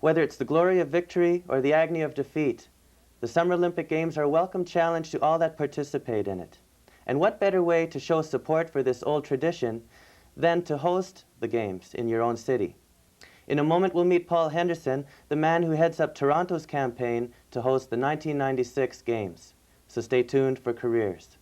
Whether it's the glory of victory or the agony of defeat, the Summer Olympic Games are a welcome challenge to all that participate in it. And what better way to show support for this old tradition than to host the Games in your own city? In a moment, we'll meet Paul Henderson, the man who heads up Toronto's campaign to host the 1996 Games. So stay tuned for Careers.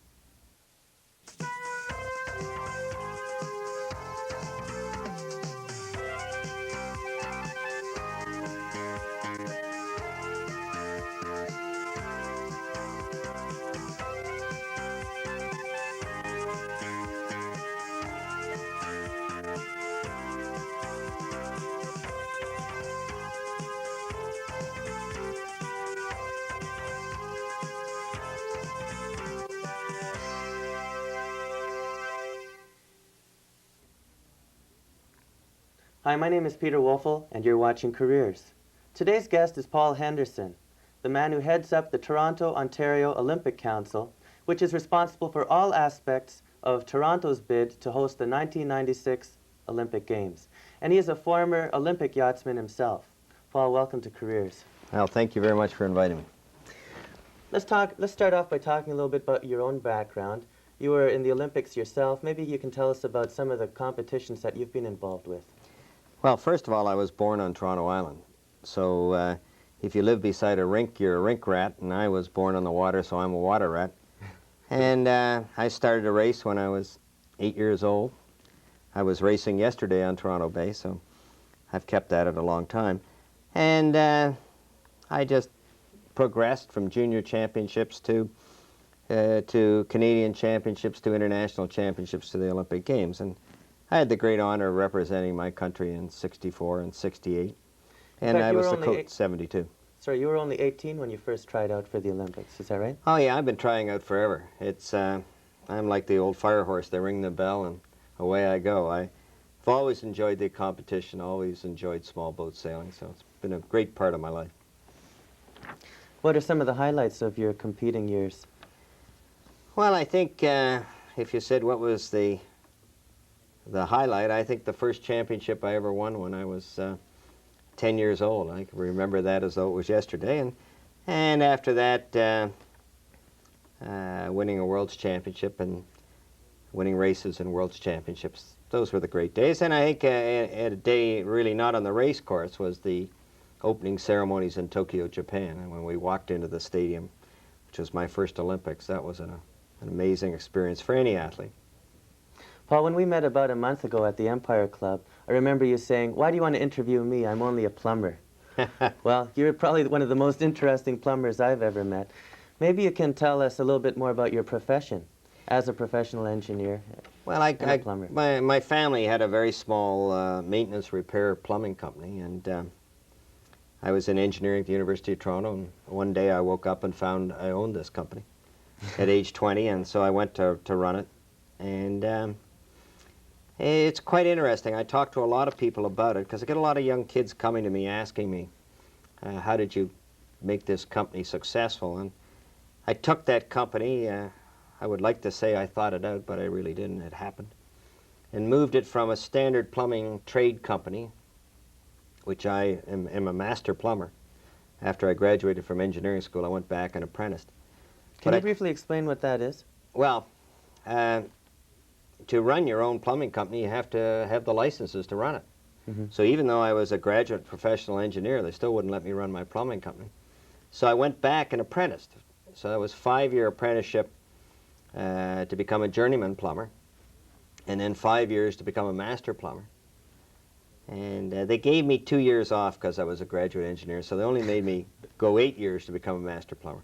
Hi, my name is Peter Wolfl, and you're watching Careers. Today's guest is Paul Henderson, the man who heads up the Toronto, Ontario Olympic Council, which is responsible for all aspects of Toronto's bid to host the 1996 Olympic Games. And he is a former Olympic yachtsman himself. Paul, welcome to Careers. Well, thank you very much for inviting me. Let's start off by talking a little bit about your own background. You were in the Olympics yourself. Maybe you can tell us about some of the competitions that you've been involved with. Well, first of all, I was born on Toronto Island. So if you live beside a rink, you're a rink rat, and I was born on the water, so I'm a water rat. And I started a race when I was 8 years old. I was racing yesterday on Toronto Bay, so I've kept at it a long time. And I just progressed from junior championships to Canadian championships to international championships to the Olympic Games. And I had the great honor of representing my country in '64 and '68, and I was the coach in '72. Sorry, you were only 18 when you first tried out for the Olympics, is that right? Oh yeah, I've been trying out forever. I'm like the old fire horse. They ring the bell and away I go. I've always enjoyed the competition, always enjoyed small boat sailing, so it's been a great part of my life. What are some of the highlights of your competing years? Well, I think if you said what was the highlight, I think the first championship I ever won when I was 10 years old. I can remember that as though it was yesterday. And after that, winning a World's Championship and winning races and World's Championships. Those were the great days. And I think at a day really not on the race course was the opening ceremonies in Tokyo, Japan. And when we walked into the stadium, which was my first Olympics, that was an amazing experience for any athlete. Paul, when we met about a month ago at the Empire Club, I remember you saying, "Why do you want to interview me? I'm only a plumber." Well, you're probably one of the most interesting plumbers I've ever met. Maybe you can tell us a little bit more about your profession as a professional engineer. Well, and plumber. My family had a very small maintenance repair plumbing company, and I was in engineering at the University of Toronto, and one day I woke up and found I owned this company at age 20, and so I went to run it. And it's quite interesting. I talk to a lot of people about it because I get a lot of young kids coming to me asking me, how did you make this company successful? And I took that company, I would like to say I thought it out, but I really didn't. It happened. And moved it from a standard plumbing trade company, which I am a master plumber. After I graduated from engineering school, I went back and apprenticed. Can you briefly explain what that is? Well, to run your own plumbing company, you have to have the licenses to run it. Mm-hmm. So even though I was a graduate professional engineer, they still wouldn't let me run my plumbing company. So I went back and apprenticed. So that was a 5-year apprenticeship to become a journeyman plumber, and then 5 years to become a master plumber. And they gave me 2 years off because I was a graduate engineer, so they only made me go 8 years to become a master plumber.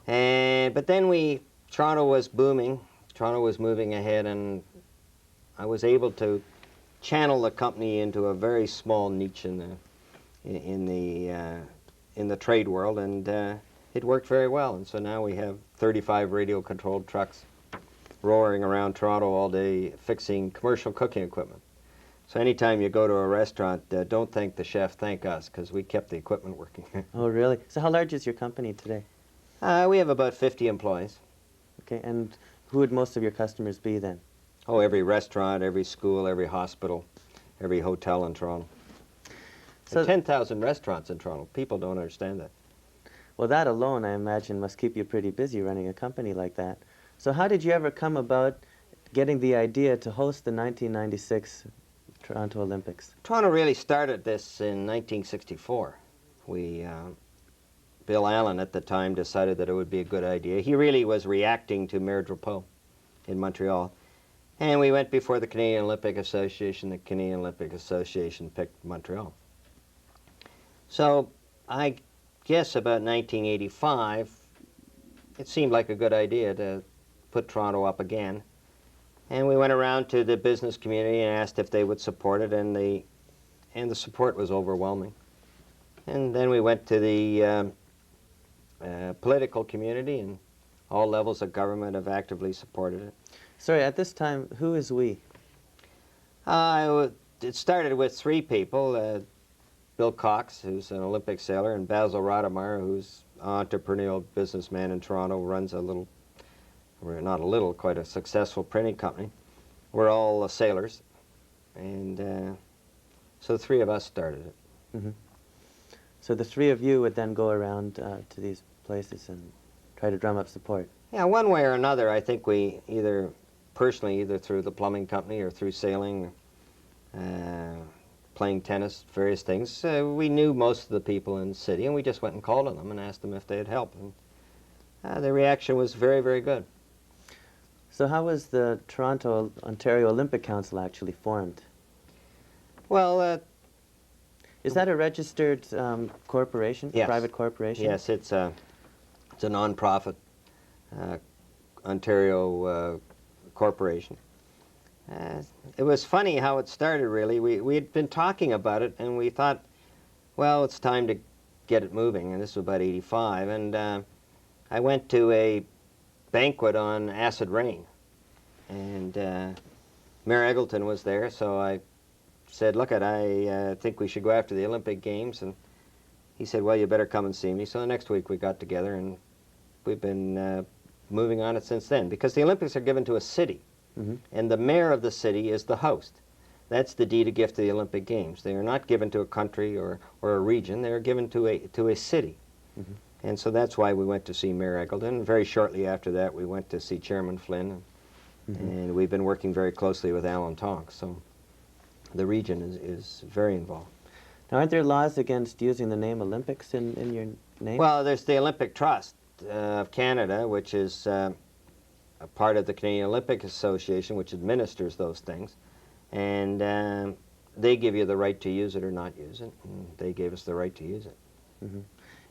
But then Toronto was booming. Toronto was moving ahead, and I was able to channel the company into a very small niche in the trade world, and it worked very well. And so now we have 35 radio-controlled trucks roaring around Toronto all day fixing commercial cooking equipment. So anytime you go to a restaurant, don't thank the chef, thank us, because we kept the equipment working. Oh, really? So how large is your company today? We have about 50 employees. Okay, and who would most of your customers be then? Oh, every restaurant, every school, every hospital, every hotel in Toronto. There are So, 10,000 restaurants in Toronto. People don't understand that. well, that alone, I imagine, must keep you pretty busy running a company like that. So how did you ever come about getting the idea to host the 1996 Toronto Olympics? Toronto really started this in 1964. Bill Allen at the time decided that it would be a good idea. He really was reacting to Maire Drapeau in Montreal. And we went before the Canadian Olympic Association. The Canadian Olympic Association picked Montreal. So I guess about 1985, it seemed like a good idea to put Toronto up again. And we went around to the business community and asked if they would support it, and the support was overwhelming. And then we went to the political community, and all levels of government have actively supported it. Sorry, at this time, who is we? It started with three people, Bill Cox, who's an Olympic sailor, and Basil Rademeyer, who's an entrepreneurial businessman in Toronto, runs a little, or not a little, quite a successful printing company. We're all sailors, and so the three of us started it. Mm-hmm. So the three of you would then go around to these places and try to drum up support. Yeah, one way or another, I think we either personally, either through the plumbing company or through sailing, playing tennis, various things, we knew most of the people in the city, and we just went and called on them and asked them if they'd help. And the reaction was very, very good. So how was the Toronto Ontario Olympic Council actually formed? Well, Is that a registered corporation, yes. private corporation? Yes, it's a non-profit Ontario corporation. It was funny how it started, really. We had been talking about it, and we thought, well, it's time to get it moving, and this was about 85. And I went to a banquet on acid rain, and Mayor Eggleton was there, so I said, look, I think we should go after the Olympic Games, and he said, well, you better come and see me. So the next week we got together, and we've been moving on it since then, because the Olympics are given to a city, Mm-hmm. and the mayor of the city is the host. That's the deed of gift to the Olympic Games. They are not given to a country or a region. They are given to a city. Mm-hmm. And so that's why we went to see Mayor Eggleton. Very shortly after that, we went to see Chairman Flynn, Mm-hmm. and we've been working very closely with Alan Tonks. So the region is very involved. Now, aren't there laws against using the name Olympics in your name? Well, there's the Olympic Trust of Canada, which is a part of the Canadian Olympic Association, which administers those things. And they give you the right to use it or not use it, and they gave us the right to use it. Mm-hmm.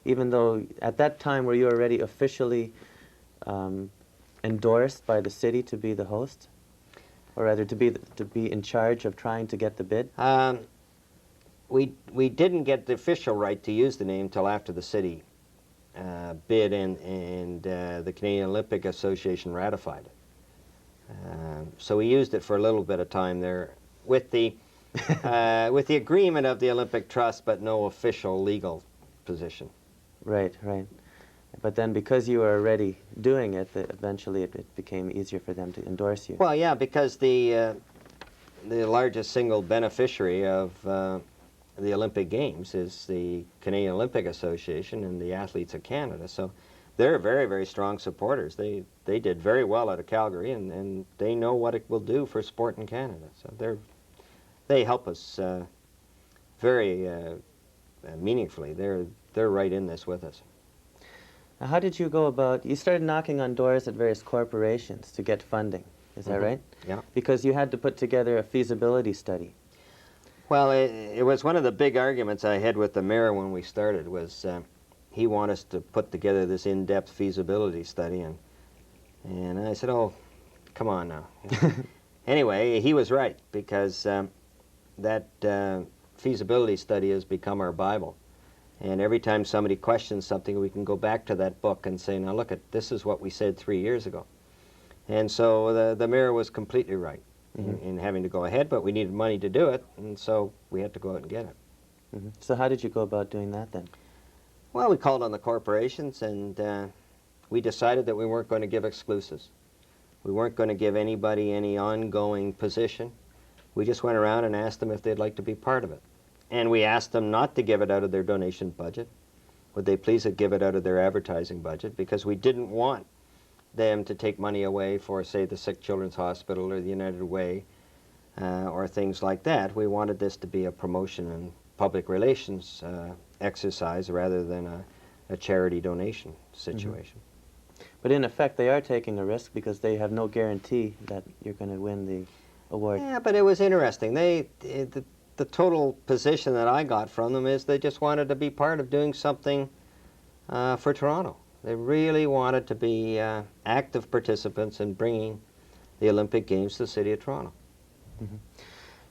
Even though at that time were you already officially endorsed by the city to be the host, or rather to be in charge of trying to get the bid? We didn't get the official right to use the name till after the city bid, and the Canadian Olympic Association ratified it. So we used it for a little bit of time there with the with the agreement of the Olympic Trust, but no official legal position. Right, right. But then because you were already doing it, eventually it became easier for them to endorse you. Well, yeah, because the largest single beneficiary of the Olympic Games is the Canadian Olympic Association and the Athletes of Canada. So they're very, very strong supporters. They did very well out of Calgary, and they know what it will do for sport in Canada. So they help us very meaningfully. They're right in this with us. Now, how did you go about, you started knocking on doors at various corporations to get funding, is that right? Yeah. Because you had to put together a feasibility study. Well, it was one of the big arguments I had with the mayor when we started, was he wanted us to put together this in-depth feasibility study, and I said, oh, come on now. Anyway, he was right, because that feasibility study has become our Bible. And every time somebody questions something, we can go back to that book and say, now look, this is what we said 3 years ago. And so the mayor was completely right in having to go ahead, but we needed money to do it, and so we had to go out and get it. Mm-hmm. So how did you go about doing that then? Well, we called on the corporations, and we decided that we weren't going to give exclusives. We weren't going to give anybody any ongoing position. We just went around and asked them if they'd like to be part of it. And we asked them not to give it out of their donation budget. Would they please give it out of their advertising budget? Because we didn't want them to take money away for, say, the Sick Children's Hospital or the United Way or things like that. We wanted this to be a promotion and public relations exercise rather than a charity donation situation. But in effect, they are taking a risk because they have no guarantee that you're going to win the award. Yeah, but it was interesting. The total position that I got from them is they just wanted to be part of doing something for Toronto. They really wanted to be active participants in bringing the Olympic Games to the city of Toronto.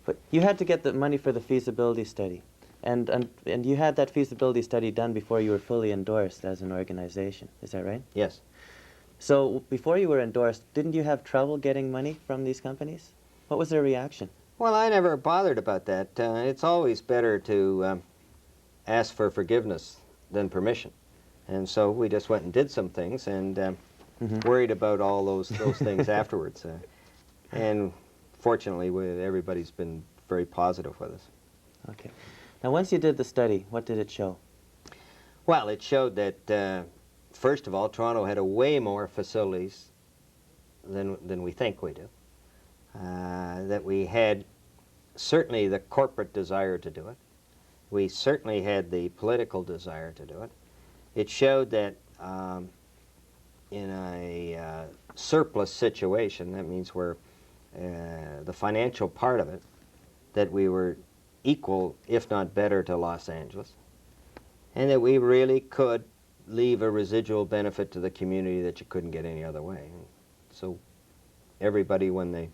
But you had to get the money for the feasibility study. And you had that feasibility study done before you were fully endorsed as an organization. Is that right? Yes. So before you were endorsed, didn't you have trouble getting money from these companies? What was their reaction? Well, I never bothered about that. It's always better to ask for forgiveness than permission. And so we just went and did some things and worried about all those things afterwards. And fortunately, everybody's been very positive with us. Okay. Now, once you did the study, what did it show? Well, it showed that, first of all, Toronto had a way more facilities than we think we do. That we had certainly the corporate desire to do it. We certainly had the political desire to do it. It showed that in a surplus situation, that means where the financial part of it, that we were equal, if not better, to Los Angeles, and that we really could leave a residual benefit to the community that you couldn't get any other way. And so everybody, when they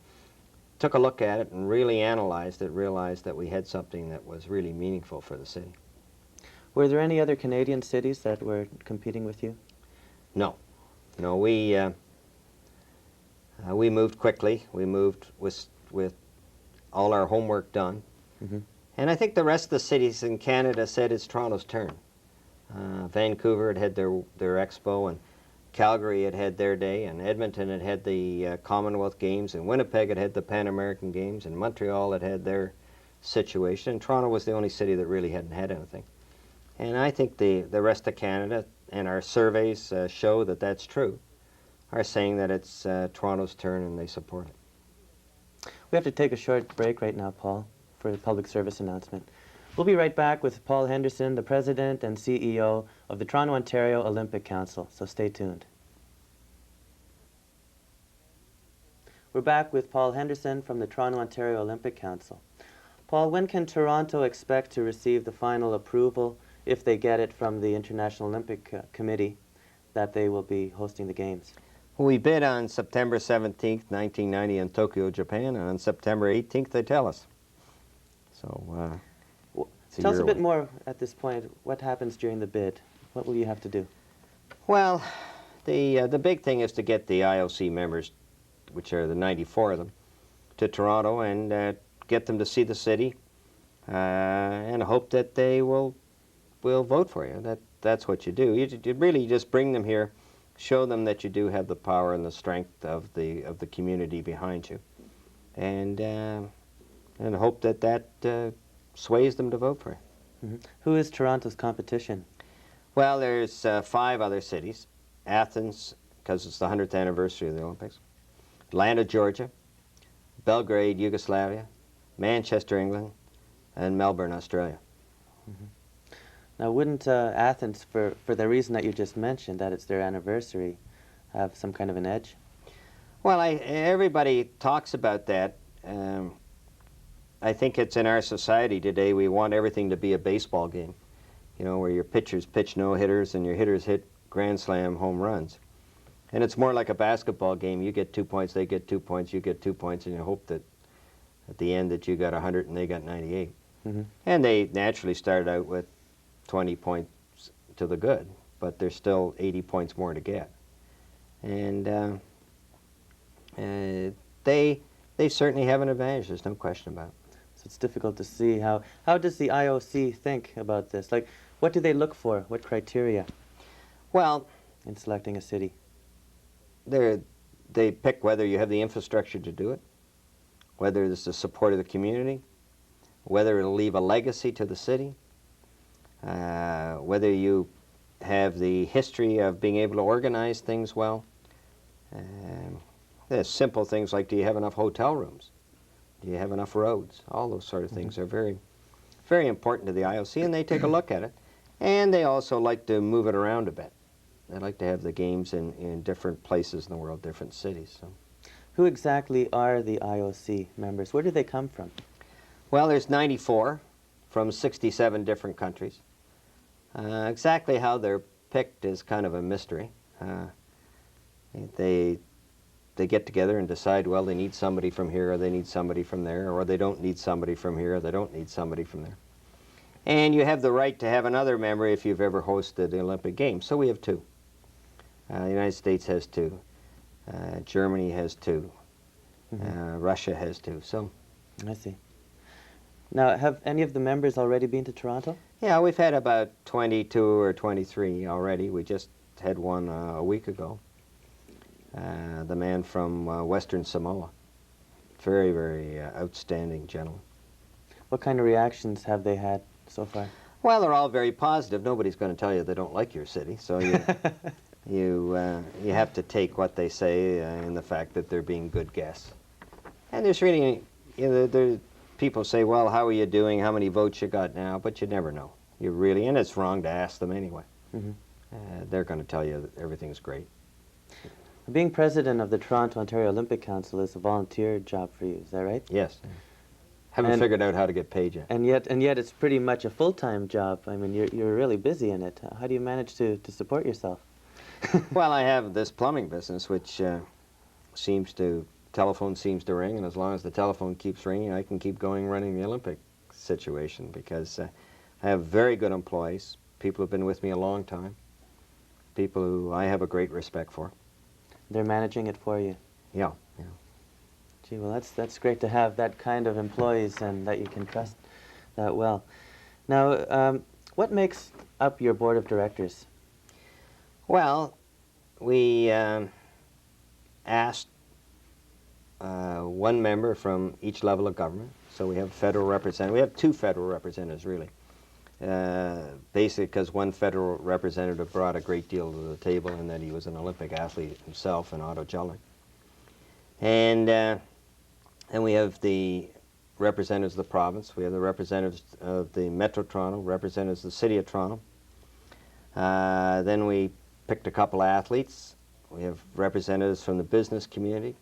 took a look at it and really analyzed it, realized that we had something that was really meaningful for the city. Were there any other Canadian cities that were competing with you? No. No, we moved quickly. We moved with all our homework done. And I think the rest of the cities in Canada said it's Toronto's turn. Vancouver had their expo, and Calgary had their day, and Edmonton had the Commonwealth Games, and Winnipeg had the Pan American Games, and Montreal had their situation, and Toronto was the only city that really hadn't had anything. And I think the rest of Canada, and our surveys show that that's true, are saying that it's Toronto's turn and they support it. We have to take a short break right now, Paul, for the public service announcement. We'll be right back with Paul Henderson, the President and CEO of the Toronto, Ontario Olympic Council, so stay tuned. We're back with Paul Henderson from the Toronto, Ontario Olympic Council. Paul, when can Toronto expect to receive the final approval, if they get it from the International Olympic Committee, that they will be hosting the Games? We bid on September 17th, 1990 in Tokyo, Japan, and on September 18th they tell us. So, tell us a bit more at this point. What happens during the bid? What will you have to do? Well, the big thing is to get the IOC members, which are the 94 of them, to Toronto and get them to see the city and hope that they will vote for you. That's what you do. You really just bring them here, show them that you do have the power and the strength of the community behind you, and hope that sways them to vote for you. Who is Toronto's competition? Well, there's 5 other cities. Athens, because it's the 100th anniversary of the Olympics. Atlanta, Georgia. Belgrade, Yugoslavia. Manchester, England. And Melbourne, Australia. Now, wouldn't Athens, for the reason that you just mentioned, that it's their anniversary, have some kind of an edge? Well, everybody talks about that. I think it's in our society today, we want everything to be a baseball game, you know, where your pitchers pitch no-hitters and your hitters hit grand slam home runs. And it's more like a basketball game. You get 2 points, they get 2 points, you get 2 points, and you hope that at the end that you got 100 and they got 98. And they naturally started out with 20 points to the good, but there's still 80 points more to get. And they certainly have an advantage, there's no question about it. So it's difficult to see how does the IOC think about this? Like, what do they look for? What criteria? Well, in selecting a city? They pick whether you have the infrastructure to do it, whether there's the support of the community, whether it'll leave a legacy to the city, whether you have the history of being able to organize things well. There's simple things like, do you have enough hotel rooms? Do you have enough roads? All those sort of things are very, very important to the IOC, and they take a look at it. And they also like to move it around a bit. They like to have the games in different places in the world, different cities. So. Who exactly are the IOC members? Where do they come from? Well, there's 94 from 67 different countries. Exactly how they're picked is kind of a mystery. They get together and decide, well, they need somebody from here, or they need somebody from there, or they don't need somebody from here, or they don't need somebody from there. And you have the right to have another member if you've ever hosted the Olympic Games. So we have 2. The United States has 2. Germany has 2. Russia has 2. So. I see. Now, have any of the members already been to Toronto? Yeah, we've had about 22 or 23 already. We just had one a week ago. The man from Western Samoa. Very, very outstanding gentleman. What kind of reactions have they had so far? Well, they're all very positive. Nobody's going to tell you they don't like your city, so you have to take what they say in the fact that they're being good guests. And there's really, people say, well, how are you doing? How many votes you got now? But you never know. You really, and it's wrong to ask them anyway. They're going to tell you that everything's great. Being president of the Toronto Ontario Olympic Council is a volunteer job for you, is that right? Yes. Haven't figured out how to get paid yet. And yet it's pretty much a full-time job. I mean, you're really busy in it. How do you manage to support yourself? Well, I have this plumbing business, which telephone seems to ring, and as long as the telephone keeps ringing, I can keep going running the Olympic situation, because I have very good employees, people who've been with me a long time, people who I have a great respect for. They're managing it for you? Yeah. Gee, well, that's great to have that kind of employees and that you can trust that well. Now, what makes up your board of directors? Well, we asked one member from each level of government. So we have federal representatives. We have 2 federal representatives, really. Basically because one federal representative brought a great deal to the table, in that he was an Olympic athlete himself, and Otto Jelling. And we have the representatives of the province. We have the representatives of the Metro Toronto, representatives of the City of Toronto. Then we picked a couple of athletes. We have representatives from the business community.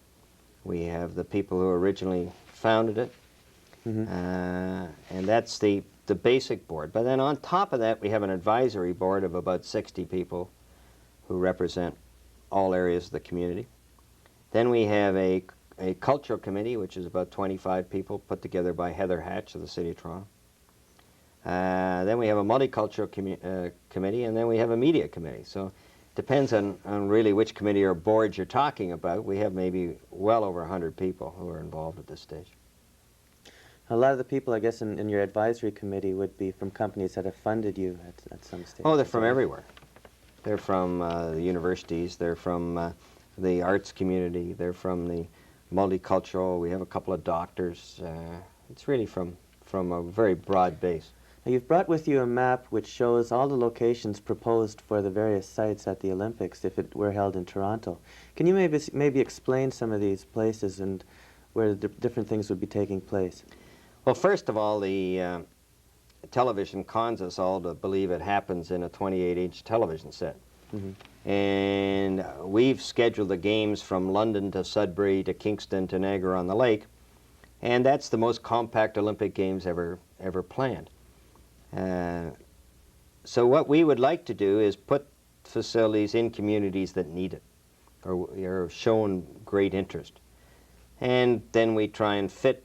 We have the people who originally founded it. And that's the basic board. But then on top of that, we have an advisory board of about 60 people who represent all areas of the community. Then we have a cultural committee, which is about 25 people, put together by Heather Hatch of the City of Toronto. Then we have a multicultural committee, and then we have a media committee. So it depends on really which committee or board you're talking about. We have maybe well over 100 people who are involved at this stage. A lot of the people, I guess, in your advisory committee would be from companies that have funded you at some stage. Oh, they're from everywhere. They're from the universities. They're from the arts community. They're from the multicultural. We have a couple of doctors. It's really from a very broad base. Now, you've brought with you a map which shows all the locations proposed for the various sites at the Olympics if it were held in Toronto. Can you maybe explain some of these places and where the different things would be taking place? Well, first of all, the television cons us all to believe it happens in a 28-inch television set. And we've scheduled the games from London to Sudbury to Kingston to Niagara-on-the-Lake, and that's the most compact Olympic Games ever planned. So what we would like to do is put facilities in communities that need it or are shown great interest. And then we try and fit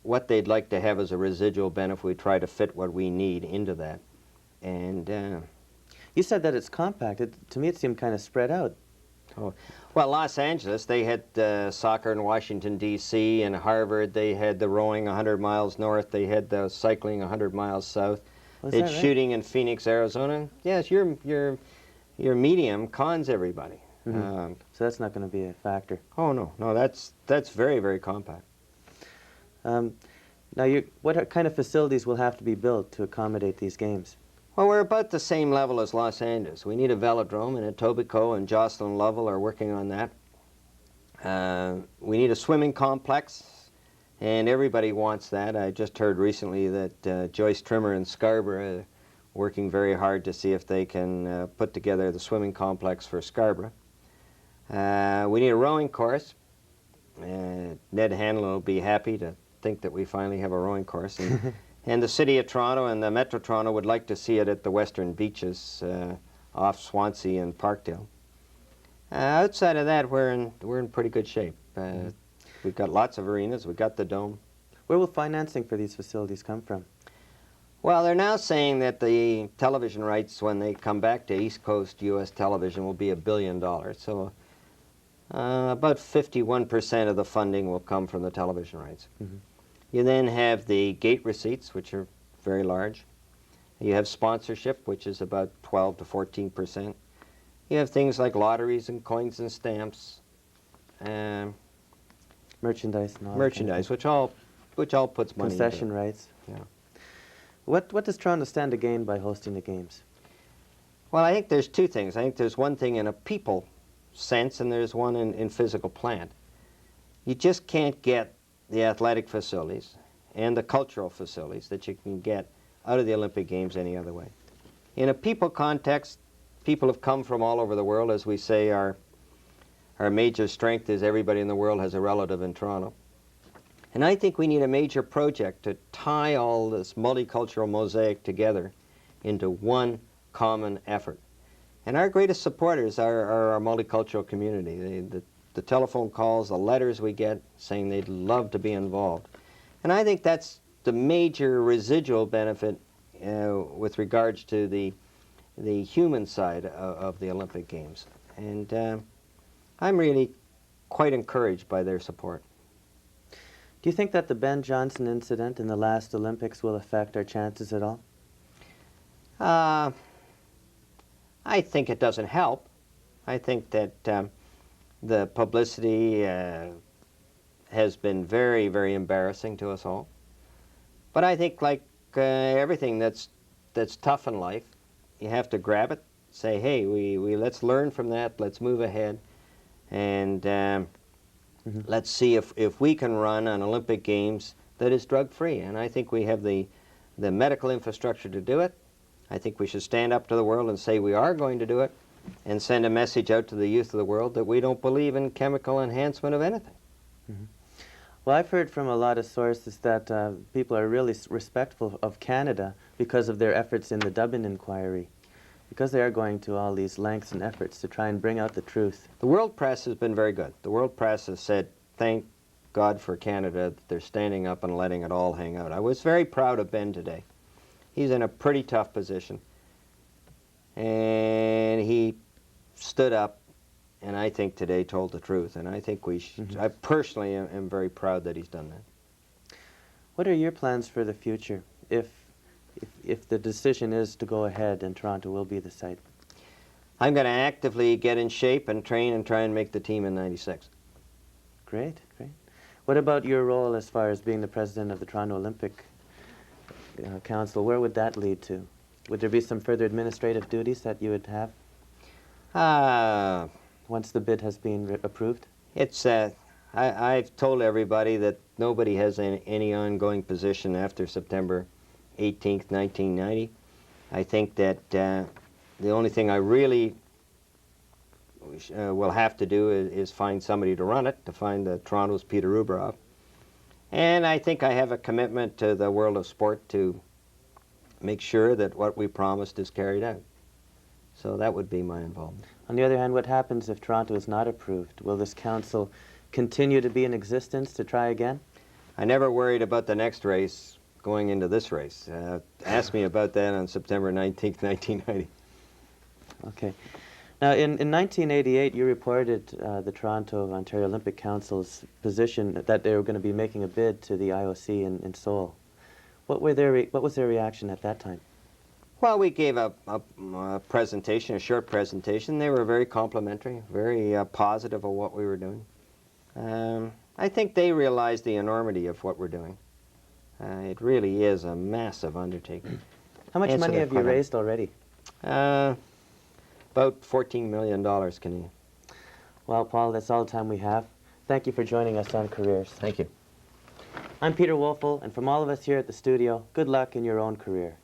what they'd like to have as a residual benefit. We try to fit what we need into that. And you said that it's compact. To me, it seemed kind of spread out. Oh, well, Los Angeles, they had soccer in Washington, D.C., and Harvard. They had the rowing 100 miles north. They had the cycling 100 miles south. They had shooting in Phoenix, Arizona. Yes, your medium cons everybody. So that's not going to be a factor. Oh, no. No, that's very, very compact. Now, what kind of facilities will have to be built to accommodate these games? Well, we're about the same level as Los Angeles. We need a velodrome, and Etobicoke and Jocelyn Lovell are working on that. We need a swimming complex, and everybody wants that. I just heard recently that Joyce Trimmer and Scarborough are working very hard to see if they can put together the swimming complex for Scarborough. We need a rowing course. Ned Hanlon will be happy to think that we finally have a rowing course. And the City of Toronto and the Metro Toronto would like to see it at the western beaches off Swansea and Parkdale. Outside of that, we're in pretty good shape. We've got lots of arenas. We've got the Dome. Where will financing for these facilities come from? Well, they're now saying that the television rights, when they come back to East Coast U.S. television, will be $1 billion. So about 51% of the funding will come from the television rights. Mm-hmm. You then have the gate receipts, which are very large. You have sponsorship, which is about 12 to 14%. You have things like lotteries and coins and stamps, Merchandise and all merchandise, which all puts money concession into it. rights. Yeah. What does Toronto stand to gain by hosting the games? Well, I think there's two things. I think there's one thing in a people sense, and there's one in physical plant. You just can't get the athletic facilities and the cultural facilities that you can get out of the Olympic Games any other way. In a people context, people have come from all over the world. As we say, our major strength is everybody in the world has a relative in Toronto. And I think we need a major project to tie all this multicultural mosaic together into one common effort. And our greatest supporters are our multicultural community. The telephone calls, the letters we get saying they'd love to be involved. And I think that's the major residual benefit with regards to the human side of the Olympic Games. And I'm really quite encouraged by their support. Do you think that the Ben Johnson incident in the last Olympics will affect our chances at all? I think it doesn't help. I think that the publicity has been very, very embarrassing to us all. But I think, like everything that's tough in life, you have to grab it, say, hey, we let's learn from that, let's move ahead, and let's see if we can run an Olympic Games that is drug-free. And I think we have the medical infrastructure to do it. I think we should stand up to the world and say we are going to do it, and send a message out to the youth of the world that we don't believe in chemical enhancement of anything. Mm-hmm. Well, I've heard from a lot of sources that people are really respectful of Canada because of their efforts in the Dublin inquiry, because they are going to all these lengths and efforts to try and bring out the truth. The world press has been very good. The world press has said, thank God for Canada, that they're standing up and letting it all hang out. I was very proud of Ben today. He's in a pretty tough position. And he stood up, and I think today told the truth. And I think we should, I personally am very proud that he's done that. What are your plans for the future if the decision is to go ahead and Toronto will be the site? I'm going to actively get in shape and train and try and make the team in '96. Great, great. What about your role as far as being the president of the Toronto Olympic Council? Where would that lead to? Would there be some further administrative duties that you would have once the bid has been approved? It's I've told everybody that nobody has any ongoing position after September 18th, 1990. I think that the only thing I really will have to do is find somebody to run it, to find Toronto's Peter Wolfl. And I think I have a commitment to the world of sport to make sure that what we promised is carried out. So that would be my involvement. On the other hand, what happens if Toronto is not approved? Will this council continue to be in existence to try again? I never worried about the next race going into this race. Ask me about that on September 19th, 1990. Okay. Now, in 1988, you reported the Toronto Ontario Olympic Council's position that they were going to be making a bid to the IOC in Seoul. What was their reaction at that time? Well, we gave a presentation, a short presentation. They were very complimentary, very positive of what we were doing. I think they realized the enormity of what we're doing. It really is a massive undertaking. How much Answer money that have you part. raised already? About $14 million Canadian. Well, Paul, that's all the time we have. Thank you for joining us on Careers. Thank you. I'm Peter Wolfl, and from all of us here at the studio, good luck in your own career.